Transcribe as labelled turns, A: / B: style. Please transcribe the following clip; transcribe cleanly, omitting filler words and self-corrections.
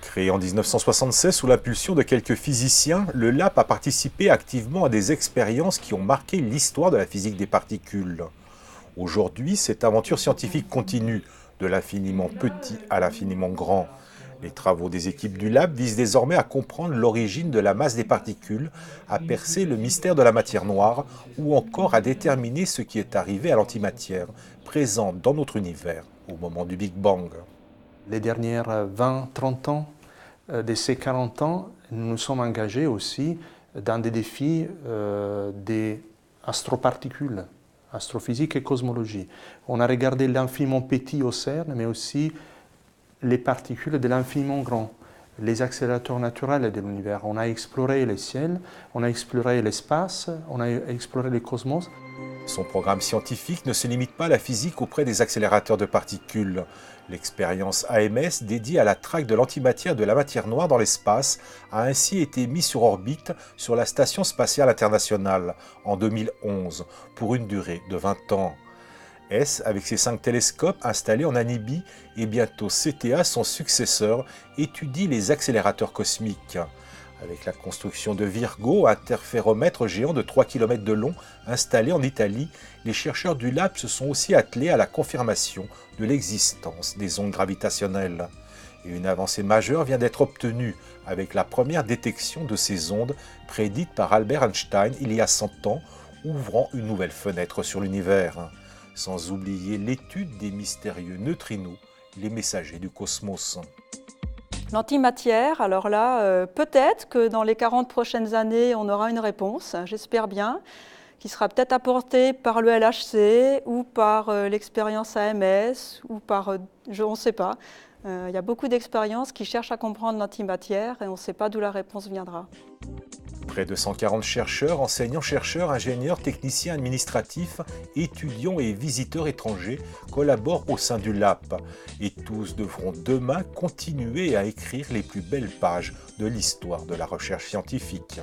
A: Créé en 1976 sous l'impulsion de quelques physiciens, le LAP a participé activement à des expériences qui ont marqué l'histoire de la physique des particules. Aujourd'hui, cette aventure scientifique continue, de l'infiniment petit à l'infiniment grand. Les travaux des équipes du LAP visent désormais à comprendre l'origine de la masse des particules, à percer le mystère de la matière noire ou encore à déterminer ce qui est arrivé à l'antimatière, présente dans notre univers au moment du Big Bang.
B: Les dernières 20-30 ans, de ces 40 ans, nous nous sommes engagés aussi dans des défis des astroparticules, astrophysique et cosmologie. On a regardé l'infiniment petit au CERN, mais aussi les particules de l'infiniment grand, les accélérateurs naturels de l'univers. On a exploré le ciel, on a exploré l'espace, on a exploré le cosmos.
A: Son programme scientifique ne se limite pas à la physique auprès des accélérateurs de particules. L'expérience AMS, dédiée à la traque de l'antimatière de la matière noire dans l'espace, a ainsi été mise sur orbite sur la Station spatiale internationale en 2011 pour une durée de 20 ans. S, avec ses 5 télescopes installés en Namibie, et bientôt CTA, son successeur, étudie les accélérateurs cosmiques. Avec la construction de Virgo, interféromètre géant de 3 km de long installé en Italie, les chercheurs du LAP se sont aussi attelés à la confirmation de l'existence des ondes gravitationnelles. Et une avancée majeure vient d'être obtenue avec la première détection de ces ondes prédite par Albert Einstein il y a 100 ans, ouvrant une nouvelle fenêtre sur l'univers. Sans oublier l'étude des mystérieux neutrinos, les messagers du cosmos.
C: L'antimatière, alors là, peut-être que dans les 40 prochaines années, on aura une réponse, j'espère bien, qui sera peut-être apportée par le LHC ou par l'expérience AMS ou par, on ne sait pas. Il y a beaucoup d'expériences qui cherchent à comprendre l'antimatière et on ne sait pas d'où la réponse viendra.
A: Près de 140 chercheurs, enseignants-chercheurs, ingénieurs, techniciens administratifs, étudiants et visiteurs étrangers collaborent au sein du LAP. Et tous devront demain continuer à écrire les plus belles pages de l'histoire de la recherche scientifique.